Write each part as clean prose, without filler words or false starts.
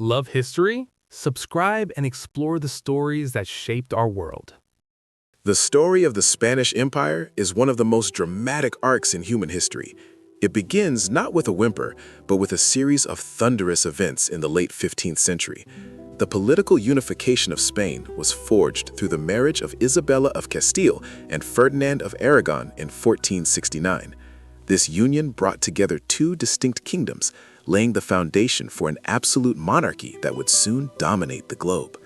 Love history? Subscribe and explore the stories that shaped our world. The story of the Spanish Empire is one of the most dramatic arcs in human history. It begins not with a whimper, but with a series of thunderous events in the late 15th century. The political unification of Spain was forged through the marriage of Isabella of Castile and Ferdinand of Aragon in 1469. This union brought together two distinct kingdoms, laying the foundation for an absolute monarchy that would soon dominate the globe.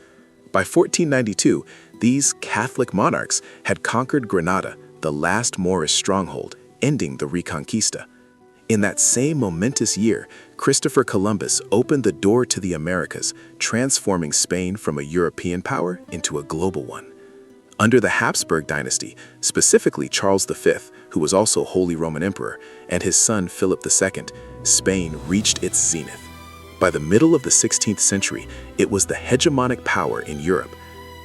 By 1492, these Catholic monarchs had conquered Granada, the last Moorish stronghold, ending the Reconquista. In that same momentous year, Christopher Columbus opened the door to the Americas, transforming Spain from a European power into a global one. Under the Habsburg dynasty, specifically Charles V, who was also Holy Roman Emperor, and his son Philip II, Spain reached its zenith. By the middle of the 16th century, it was the hegemonic power in Europe.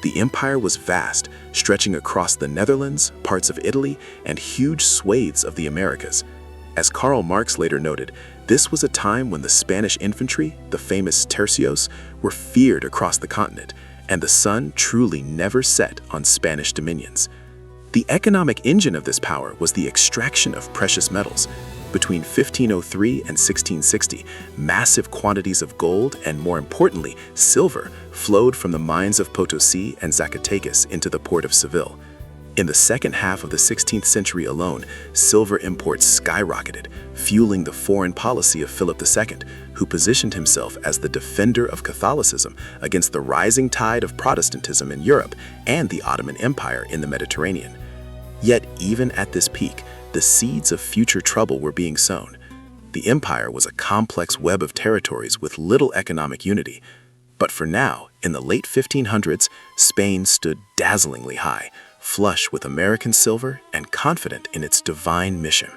The empire was vast, stretching across the Netherlands, parts of Italy, and huge swathes of the Americas. As Karl Marx later noted, this was a time when the Spanish infantry, the famous tercios, were feared across the continent, and the sun truly never set on Spanish dominions. The economic engine of this power was the extraction of precious metals. Between 1503 and 1660, massive quantities of gold and, more importantly, silver flowed from the mines of Potosí and Zacatecas into the port of Seville. In the second half of the 16th century alone, silver imports skyrocketed, fueling the foreign policy of Philip II, who positioned himself as the defender of Catholicism against the rising tide of Protestantism in Europe and the Ottoman Empire in the Mediterranean. Yet, even at this peak, the seeds of future trouble were being sown. The empire was a complex web of territories with little economic unity. But for now, in the late 1500s, Spain stood dazzlingly high, flush with American silver and confident in its divine mission.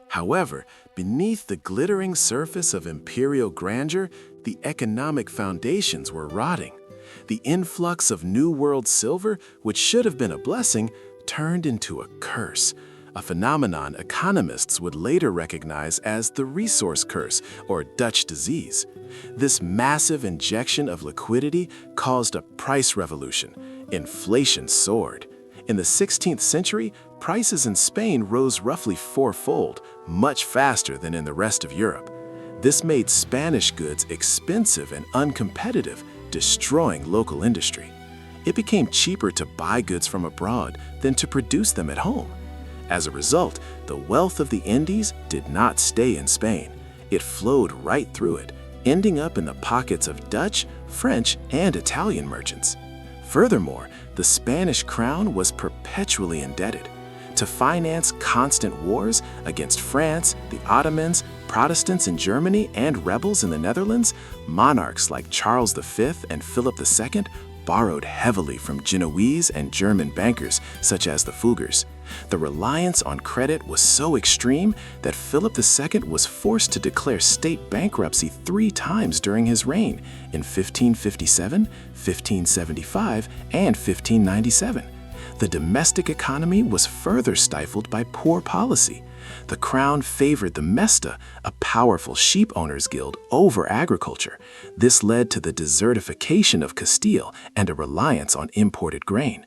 However, beneath the glittering surface of imperial grandeur, the economic foundations were rotting. The influx of New World silver, which should have been a blessing, turned into a curse, a phenomenon economists would later recognize as the resource curse or Dutch disease. This massive injection of liquidity caused a price revolution. Inflation soared. In the 16th century, prices in Spain rose roughly fourfold, much faster than in the rest of Europe. This made Spanish goods expensive and uncompetitive, destroying local industry. It became cheaper to buy goods from abroad than to produce them at home. As a result, the wealth of the Indies did not stay in Spain. It flowed right through it, ending up in the pockets of Dutch, French, and Italian merchants. Furthermore, the Spanish crown was perpetually indebted. To finance constant wars against France, the Ottomans, Protestants in Germany, and rebels in the Netherlands, monarchs like Charles V and Philip II borrowed heavily from Genoese and German bankers such as the Fuggers. The reliance on credit was so extreme that Philip II was forced to declare state bankruptcy 3 times during his reign in 1557, 1575, and 1597. The domestic economy was further stifled by poor policy. The crown favored the Mesta, a powerful sheep owners' guild, over agriculture. This led to the desertification of Castile and a reliance on imported grain.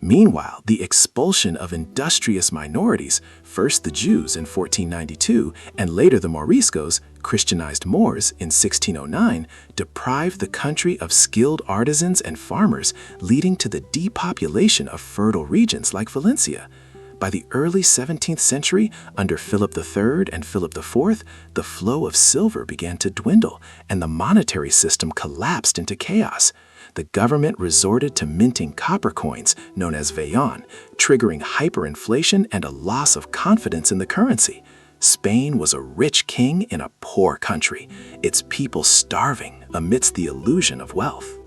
Meanwhile, the expulsion of industrious minorities, first the Jews in 1492 and later the Moriscos, Christianized Moors in 1609, deprived the country of skilled artisans and farmers, leading to the depopulation of fertile regions like Valencia. By the early 17th century, under Philip III and Philip IV, the flow of silver began to dwindle, and the monetary system collapsed into chaos. The government resorted to minting copper coins, known as vellon, triggering hyperinflation and a loss of confidence in the currency. Spain was a rich king in a poor country, its people starving amidst the illusion of wealth.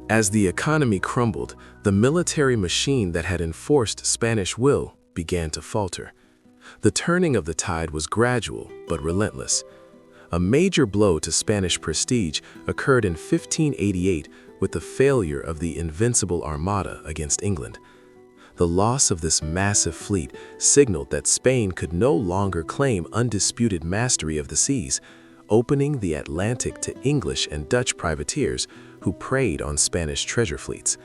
As the economy crumbled, the military machine that had enforced Spanish will began to falter. The turning of the tide was gradual but relentless. A major blow to Spanish prestige occurred in 1588 with the failure of the invincible Armada against England. The loss of this massive fleet signaled that Spain could no longer claim undisputed mastery of the seas, opening the Atlantic to English and Dutch privateers who preyed on Spanish treasure fleets.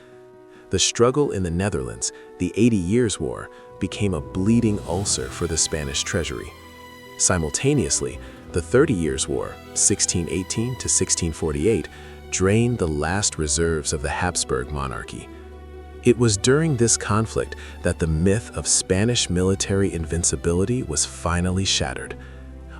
The struggle in the Netherlands, the 80 Years' War, became a bleeding ulcer for the Spanish treasury. Simultaneously, the 30 Years' War, 1618 to 1648, drained the last reserves of the Habsburg monarchy. It was during this conflict that the myth of Spanish military invincibility was finally shattered.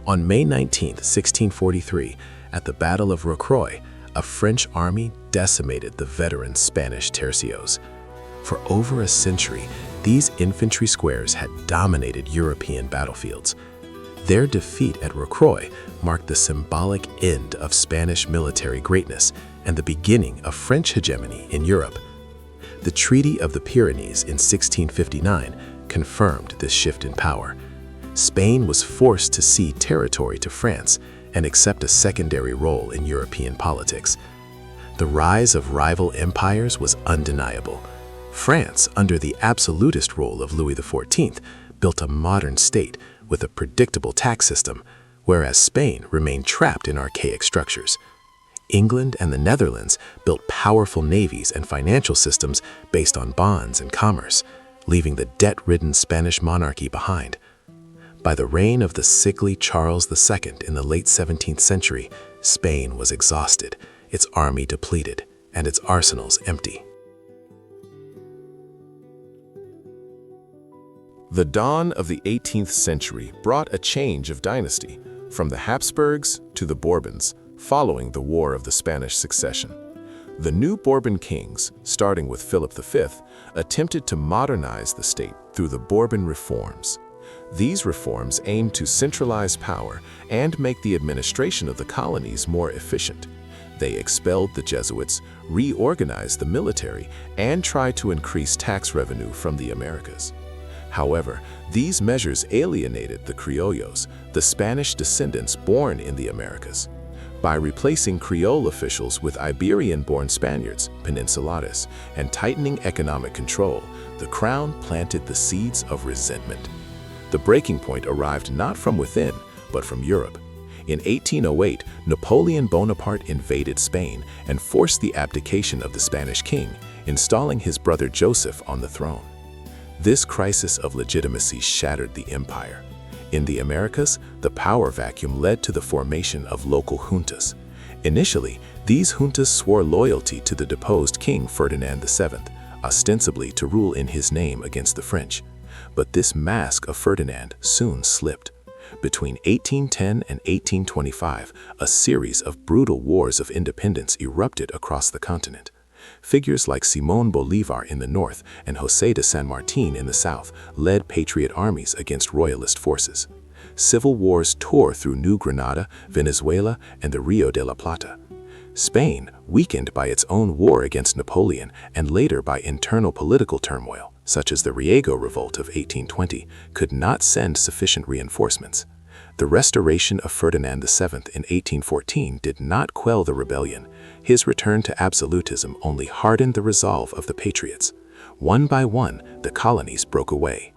On May 19, 1643, at the Battle of Rocroi, a French army decimated the veteran Spanish tercios. For over a century, these infantry squares had dominated European battlefields. Their defeat at Rocroi marked the symbolic end of Spanish military greatness and the beginning of French hegemony in Europe. The Treaty of the Pyrenees in 1659 confirmed this shift in power. Spain was forced to cede territory to France and accept a secondary role in European politics. The rise of rival empires was undeniable. France, under the absolutist rule of Louis XIV, built a modern state with a predictable tax system, whereas Spain remained trapped in archaic structures. England and the Netherlands built powerful navies and financial systems based on bonds and commerce, leaving the debt-ridden Spanish monarchy behind. By the reign of the sickly Charles II in the late 17th century, Spain was exhausted, its army depleted, and its arsenals empty. The dawn of the 18th century brought a change of dynasty, from the Habsburgs to the Bourbons, following the War of the Spanish Succession. The new Bourbon kings, starting with Philip V, attempted to modernize the state through the Bourbon reforms. These reforms aimed to centralize power and make the administration of the colonies more efficient. They expelled the Jesuits, reorganized the military, and tried to increase tax revenue from the Americas. However, these measures alienated the Criollos, the Spanish descendants born in the Americas. By replacing Creole officials with Iberian-born Spaniards, Peninsulares, and tightening economic control, the crown planted the seeds of resentment. The breaking point arrived not from within, but from Europe. In 1808, Napoleon Bonaparte invaded Spain and forced the abdication of the Spanish king, installing his brother Joseph on the throne. This crisis of legitimacy shattered the empire. In the Americas, the power vacuum led to the formation of local juntas. Initially, these juntas swore loyalty to the deposed King Ferdinand VII, ostensibly to rule in his name against the French. But this mask of Ferdinand soon slipped. Between 1810 and 1825, a series of brutal wars of independence erupted across the continent. Figures like Simón Bolívar in the north and José de San Martín in the south led patriot armies against royalist forces. Civil wars tore through New Granada, Venezuela, and the Rio de la Plata. Spain, weakened by its own war against Napoleon and later by internal political turmoil, such as the Riego Revolt of 1820, could not send sufficient reinforcements. The restoration of Ferdinand VII in 1814 did not quell the rebellion. His return to absolutism only hardened the resolve of the patriots. One by one, the colonies broke away.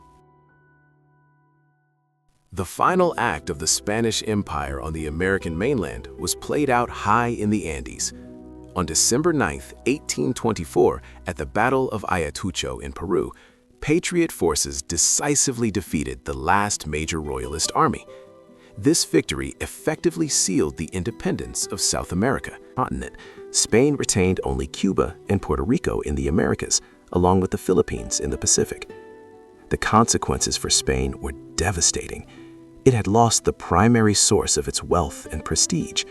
The final act of the Spanish Empire on the American mainland was played out high in the Andes. On December 9, 1824, at the Battle of Ayacucho in Peru, Patriot forces decisively defeated the last major royalist army. This victory effectively sealed the independence of South America continent. Spain retained only Cuba and Puerto Rico in the Americas, along with the Philippines in the Pacific. The consequences for Spain were devastating. It had lost the primary source of its wealth and prestige.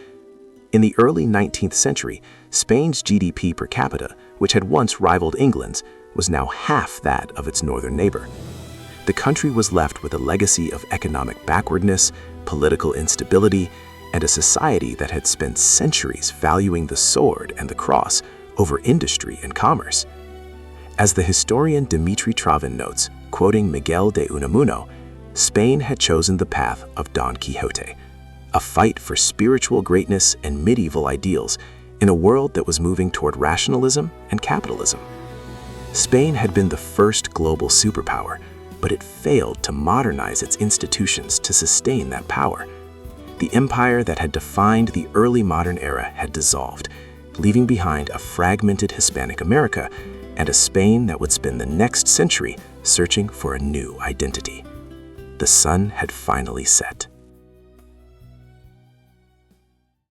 In the early 19th century, Spain's GDP per capita, which had once rivaled England's, was now half that of its northern neighbor. The country was left with a legacy of economic backwardness, political instability, and a society that had spent centuries valuing the sword and the cross over industry and commerce. As the historian Dimitri Travin notes, quoting Miguel de Unamuno, Spain had chosen the path of Don Quixote, a fight for spiritual greatness and medieval ideals in a world that was moving toward rationalism and capitalism. Spain had been the first global superpower, but it failed to modernize its institutions to sustain that power. The empire that had defined the early modern era had dissolved, leaving behind a fragmented Hispanic America and a Spain that would spend the next century searching for a new identity. The sun had finally set.